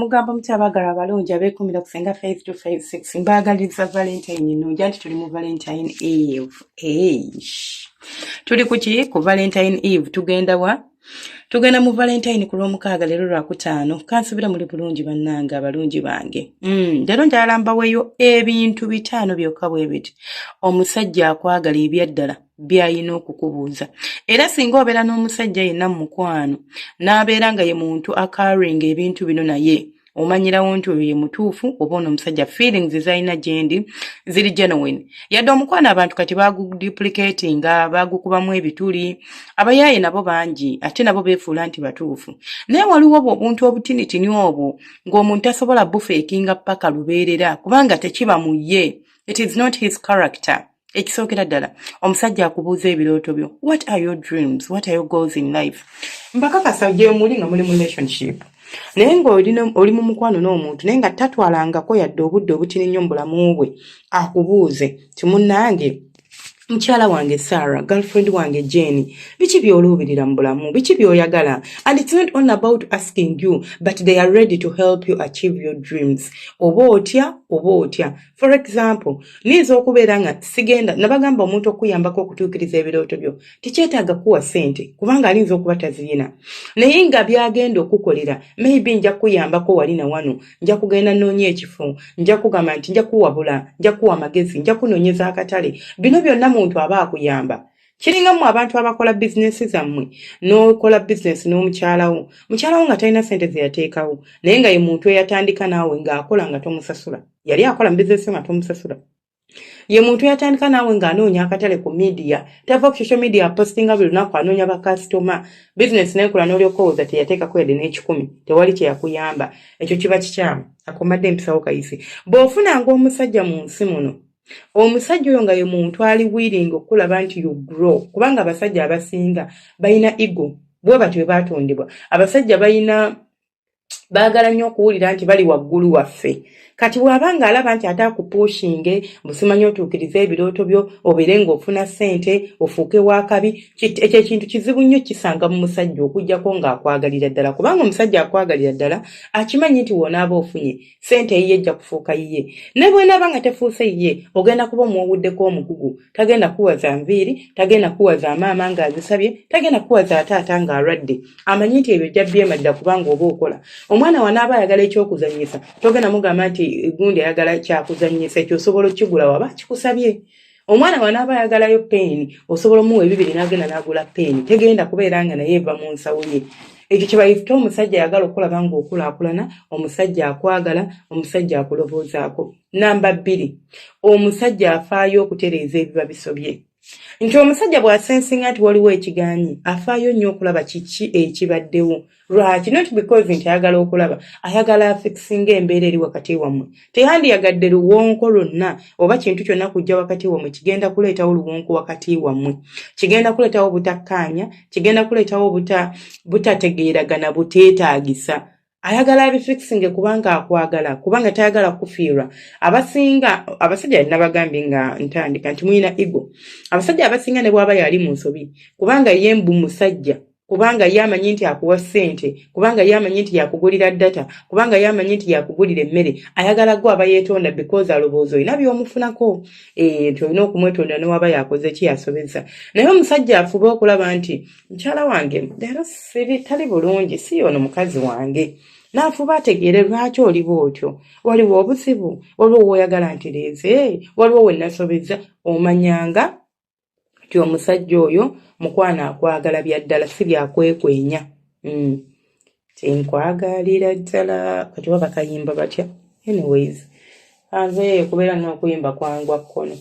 mugambo muti abaagala abalungi abeekumira kusenga 5256 mbaagaliza Valentine nnungi anti tuli mu Valentine Eve. Tuli ku Valentine Eve tugenda mu Valentine ku Lwomukaaga leero Lwakutaano. Kansubira muli bulungi bannange abalungi bange. Leero njagala mbaweeyo ebintu 5 byokka bwe biti omusajja akwagala ebyaddala byayina okukubuuza. Era singa obeera n'omusajja yenna mu mukwano n'abeera nga ye muntu akaringa ebintu bino naye omanyirawo nti oyo ye mutuufu oba ono omusajja feelings zalina gyendi ziri genuine. Yadde omukwano abantu kati baguduplicatinga bagukubamu ebituli abayaaye nabo bangi ate nabo beefuula nti batuufu. Naye waliwo obuntu obutinitini obwo ng'omuntu tasobola bufeekinga paka lubeerera kubanga tekiba mu ye. It is not his character. Ekisookera ddala omusajja akubuuza ebirooto byo. What are your dreams? What are your goals in life? Mbakakasa gye muli nga muli mu relationship. Naye ng'oli mu mukwano n'omuntu naye nga tatwalangako yadde obudde obutini nnyo mu bulamu bwe akubuuze ti munnange mukyala wange Sarah, girlfriend wange Jenny, biki by'oluubirira mu bulamu, biki by'oyagala? And it's not only about asking you, but they are ready to help you achieve your dreams. Oba otya. For example, niza okubeera nga sigenda nabagamba omuntu okuyambako okutuukiriza ebirooto byo tikyetaaga kuwa ssente kubanga alinza okuba taziyina. Naye nga byagenda okukolera maybe nja kuyambako wali na wano, nja kugenda noonya ekifo, nja kugamba nti nja kuwabula, nja kuwa amagezi, nja kunoonyeza akatale. Bino byonna muntu aba akuyamba. Kiringamu abantu abakola bizinesi zammwe n'okola bizinesi n'omukyalawo nga talina ssente ze yateekawo naye nga ye muntu eyatandika naawe ng'akola nga tomusasula. Yali akola mu bizinesi nga tomusasula. Ye muntu eyatandika naawe ng'anoonya akatale ku media, tava ku social media postinga buli lunaku anoonya bakasitoma. Bizinesi n'ekola n'olyokowooza teyateekako yadde n'ekikumi, tewali kye yakuyamba. Ekyo kiba kikyamu. Akomadde empisawo kayisi. Bw'ofunanga omusajja mu nsi muno, omusajja oyo nga ye muntu ali willing okulaba nti you grow kubanga abasajja abasinga balina ego bwe batyo batondebwa. Abasajja baagala nnyo okuwulira nti bali waggulu waffe. Kati bw'abanga alaba nti ate akupushinge busimanyi otuukiriza ebirooto byo obeere ng'ofuna ssente ofuuke wakabi, ekyo ekintu kizibu nnyo kisanga mu musajja okuggyako ng'akwagalira ddala kubanga omusajja akwagalira ddala akimanyi nti woonaaba ofunye ssente yiye ejja kufuuka yiye. Ne bw'enaaba nga tefuuse yiye ogenda kuba omuwuddeko omugugu. Tagenda kuwaza nviiri, tagenda kuwaza maama ng'azisabye, tagenda kuwaza taata ng'alwadde. Amanyi nti ebyo jja byemalira kubanga oba okola. Omwana wanaaba ayagala ekyokuzannyisa togenda mugamba nti gundi ayagala kyakuzannyisa ekyo osobola okigula waba kikusabye. Omwana wanaaba ayagalayo peeni osobola omuwa 2 n'agenda n'agula peeni. Tegenda kubeera nga naye eva mu nsawo ye. Ekyo kibayita omusajja ayagala okulaba ng'okulaakulana, omusajja akwagala, omusajja akuloboozaako. Namba 2, omusajja afaayo okutereeza ebiba bisobye. Nti omusajja bw'asensinga nti waliwo ekigaanyi afaayo nnyo okulaba kiki ekibaddewo. Lwaki? Not because nti ayagala okulaba, ayagala afixinga embeera eri wakati wammwe. Teyandiyagadde luwonko lwonna oba kintu kyonna kujja wakati wammwe kigenda kuleetawo luwonko wakati wammwe. Kigenda kuleetawo butakkaanya, kigenda kuleetawo butategeeragana buteetaagisa. Ayagala abifixinge kubanga akwagala, kubanga tayagala kufiirwa. Abasajja nabagambye nga ntandika nti muyina ego. Abasajja abasinga ne bw'aba yali mu nsobi kubanga ye mbu musajja, kubanga yamanyi nti akuwa ssente, kubanga yamanyi nti yakugulira data, kubanga yamanyi nti yakugulira emmere, ayagala gwe aba yeetonda because alowooza olina by'omufunako. Olina okumwetonda ne waba yakoze ki yasobeza. Naye omusajja afube okulaba nti mukyala wange leero tali bulungi, si ono mukazi wange. N'afuba ategeere lwaki oli bw'otyo. Waliwo obuzibu, waliwo woyagala ntereeze, waliwo we nasobeza. Omanyanga nti omusajja oyo mukwano akwagala bya ddala si byakwekwenya. Tinkwagalira ddala kati oba bakayimba batya. Anyways, anze kubeera n'okuyimba kwangwa kkono.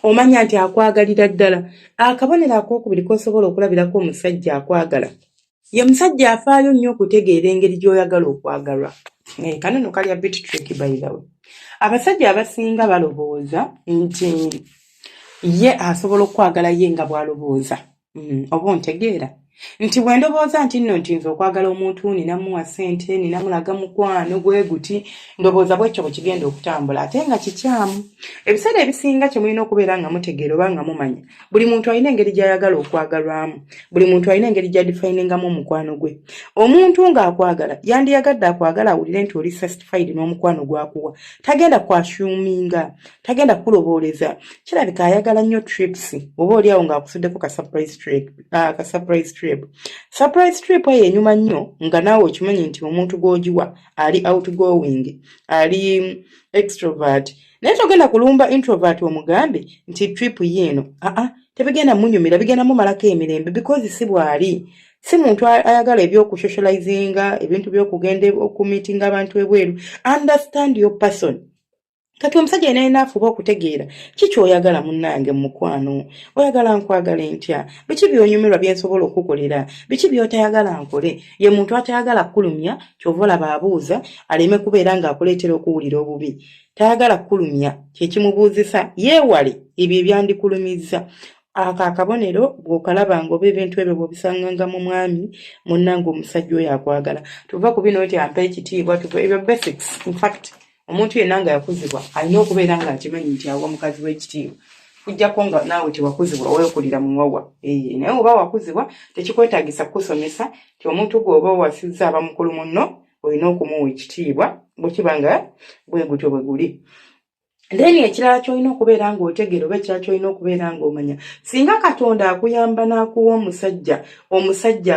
Omanya nti akwagalira ddala. Akabonero ak'okubiri k'osobola okulabirako omusajja akwagala. Ye musajja afaayo nnyo okutegeera engeri gy'oyagala okwagalwa. Kanono kalya bit tricky by the way. Abasajja abasinga balowooza nti ye asobola okwagala ye nga bw'alowooza. Oba ontegeera. nti bwe ndowooza nti nno nti nze okwagala omuntu ninamuwa ssente ninamulaga mukwano gwe guti ndowooza bwekyo bwe kigenda okutambula ate nga kikyamu. Ebiseera ebisinga kye mulina okubeera nga mutegeera oba nga mumanya buli muntu alina engeri gy'ayagala okwagalwamu, buli muntu alina engeri gy'adifayiningamu omukwano gwe. Omuntu ng'akwagala yandiyagadde akwagala awulire nti oli satisfied n'omukwano gw'akuwa, tagenda kwashuminga, tagenda kulobooleza. Kirabika ayagala nnyo trips oba oli awo ng'akusuddeko ka surprise trip. Surprise trip eyo enyuma nnyo nga naawe okimanyi nti omuntu gw'ogiwa ali outgoing, ali extrovert. Naye togenda kulumba introvert omugambe nti trip yeeno tebigenda munyumira, bigenda mumalako emirembe because si bw'ali. Si muntu ayagala ebyokusocializinga, ebintu by'okugenda okumeetinga abantu ebweru. Understand your person. Kati omusajja yenna yenaafuba okutegeera kiki oyagala munnange mu mukwano, oyagala nkwagale ntya, biki by'onyumirwa bye nsobola okukolera, biki by'otayagala nkole. Ye muntu atayagala kulumya, ky'ova olaba abuuza aleme kubeera ng'akuleetera okuwulira obubi. Tayagala kulumya, kye kimubuuzisa yeewale ebyo ebyandikulumizza. Akabonero bw'okalaba ng'oba ebintu ebyo bw'obisanganga mu mwami munnange omusajja oyo akwagala. Tuva ku bino nti ampa ekitiibwa, tuva ebyo basics. In fact omuntu yenna nga yakuzibwa alina okubeera nga akimanyi nti awa mukazi w'ekitiibwa. Kujjako nga naawe tewakuzibwa weekulira muwawa. Naye oba wakuzibwa tekikwetaagisa kukusomesa nti omuntu gw'oba owasizza aba mukulu munno olina okumuwa ekitiibwa bwe kiba nga bwe gutyo bwe guli. Then ekirala ky'olina okubeera ng'otegeera oba ekirala ky'olina okubeera ng'omanya, singa Katonda akuyamba n'akuwa omusajja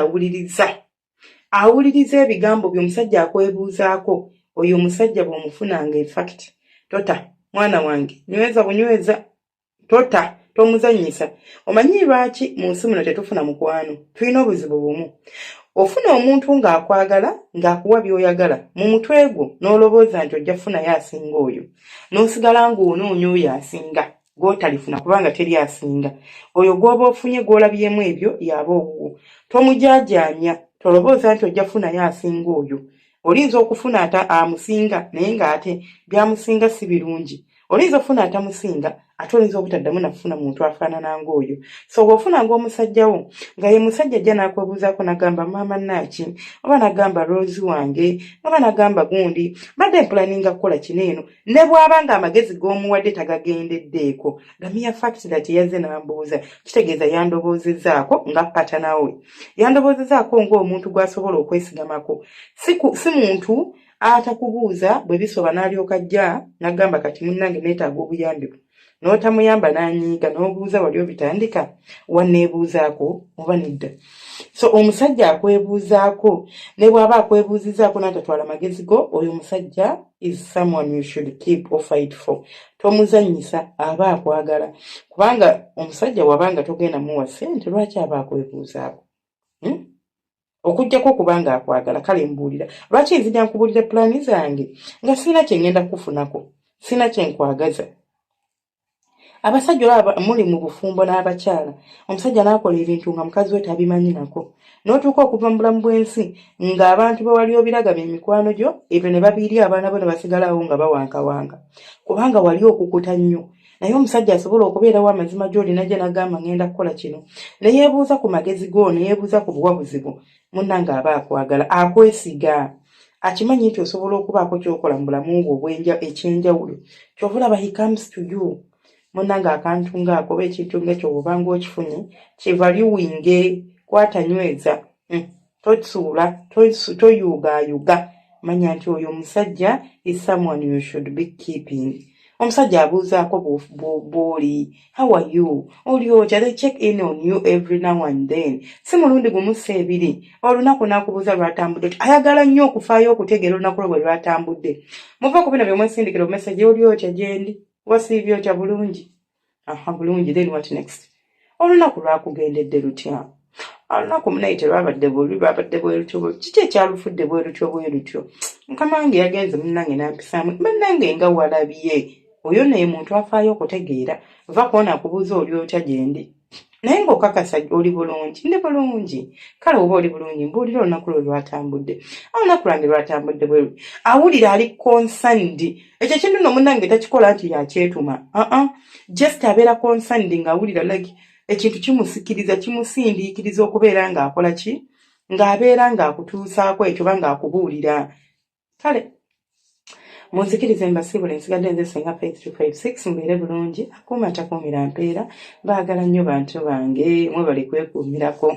awuliriza ebigambo by'omusajja akwebuuzaako, oyo omusajja bw'omufunanga in fact tota mwana wange nyweza bunyweza, tota tomuzanyisa. Omanyi lwaki mu nsi muno tetufuna mukwano? Tulina obuzibu bumu. Ofuna omuntu ng'akwagala ng'akuwa by'oyagala mu mutwe gwo n'olowooza nti ojja kufunayo asinga oyo, n'osigala ng'onoonya oyo asinga gw'otalifuna kubanga teri asinga. Oyo gw'oba ofunye gw'olabyemu ebyo yaba owuwo. Tomujaajaamya, tolowooza nti ojja kufunayo asinga oyo. Olinza okufuna amusinga naye ng'ate byamusinga si birungi. Olinza okufuna atamusinga ate olinza obutaddamu nafuna muntu afaanana ng'oyo. So bw'ofunanga omusajjawo nga ye musajja ajja n'akwebuuzaako n'agamba maama naaki, oba n'agamba Rose wange, oba n'agamba gundi badde mpulaninga kukola kino eno, ne bw'aba ng'amagezi g'omuwadde tagagendeddeeko, the mere fact that yazze n'ambuuza kitegeeza yandoboozezaako nga patana we, yandoboozezaako ng'omuntu gw'asobola okwesigamako. Si muntu atakubuuza bwe bisoba n'alyoka ajja n'agamba kati munnange neetaaga obuyambi bwe, n'otamuyamba n'anyiiga n'obuuza wali obitandika wanneebuuzaako oba nedda. So omusajja akwebuuzaako ne bw'aba akwebuuzizaako n'atatwala magezi go, oyo omusajja is someone you should keep or fight for. Tomuzannyisa, aba akwagala. Kubanga omusajja wabanga togenda muwa ssente lwaki aba akwebuuzaako? Okujjako kubanga akwagala, kale mbuulira lwaki nzija nkubuulira pulaani zange nga sina kye ngenda kufunako, sina kye nkwagaza. Abasajja olaba muli mu bufumbo n'abakyala, omusajja n'akola ebintu nga mukazi we tabimanyi nako, n'otuuka okuva mu bulamu bw'ensi ng'abantu bawali obiraga emikwano gyo ebyo ne babiiri abaana bo ne basigalawo nga bawankawanga kubanga wali okukuta nnyo. Naye omusajja asobola okubeerawo amazima gy'olina gye n'agamba ngenda kukola kino, ne yeebuuza ku magezi go, ne yeebuuza ku buwabuzi bwo, munnange aba akwagala, akwesiga, akimanyi nti osobola okubaako ky'okola mu bulamu bwo ekyenjawulo, ky'ova olaba he comes to you. Munnange akantu ng'ako oba ekintu ng'ekyo bw'obanga okifunye kivaluwinge, kwatanyweza, tosuula, toyuugaayuga, manya nti oyo omusajja is someone you should be keeping. Omusajja abuuzaako bw'oli, how are you, oli otya, they check in on you every now and then. Si mulundi gumu seebiri, olunaku n'akubuuza lwatambudde, ayagala nnyo okufaayo okutegeera olunaku lwe lwatambudde. Muva ku bino by'omwesindikira omumeseji, oli otya gyendi, wasiibye otya bulungi? Bulungi, then what next? Olunaku lwakugendedde lutya? Olunaku munaite lwabadde bwe lutyo, kiki ekyalufudde bwe lutyo? Mukama wange yagenze munnange n'ampisaamu, bannange nga walabye. Oyo naye muntu afaayo okutegeera, va kuona akubuuza oli otya gyendi. Naye ng'okakasa oli bulungi, ndi bulungi. Kale oba oli bulungi, mbuulira olunaku lwe lwatambudde. Olunaku lwange lwatambudde bwe luti. Awulira ali concerned. Ekyo kintu nno munnange takikola nti yakyetuma. Just abeera concerned ng'awulira like ekintu kimusikiriza kimusindiikiriza okubeera ng'akola ki ng'abeera ng'akutuusaako ekyo ba ng'akubuulira. Kale munzikirize mbasiibule nsigadde nze Senga Faith 256 mbeere bulungi akuuma takuumira mpeera baagala nnyo bantu bange mwebale kwekuumirako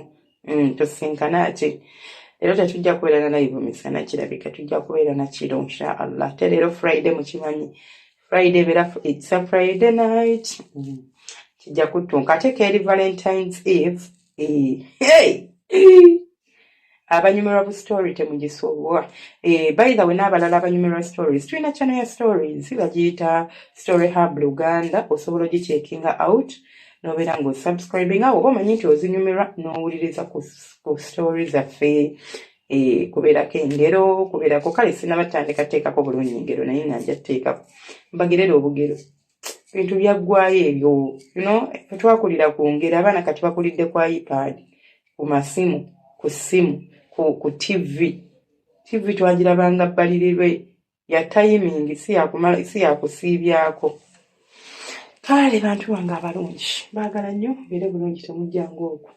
tusinkana ati leero tetujja kubeera na live misana kirabika tujja kubeera na kiro inshaallah te leero Friday mukimanyi Friday beera it's a Friday night kijja kuttunka ate keeri Valentine's Eve abanyumirwa bu story temugisobola by the way n'abalala abanyumirwa stories tulina channel ya stories bagiyita Story Hub Uganda osobola ogiceckinga out nobeera ng'osubscribinga oba omanyi nti ozinyumirwa n'owuliriza ku stories zaffe kubeerako engero kubeerako kale sinnabatandika teekako bulungi engero naye nga nja teekako mbagirera obugero bintu byaggwayo ebyo twakulira ku ngero abaana kati bakulidde ku iPad ku masimu ku simu ku TV twagirabanga bbalirirwe ya timing si yakusiibyako. Kale bantu bange abalungi baagala nnyo mbeere bulungi temujjanga okwo.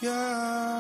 Yeah.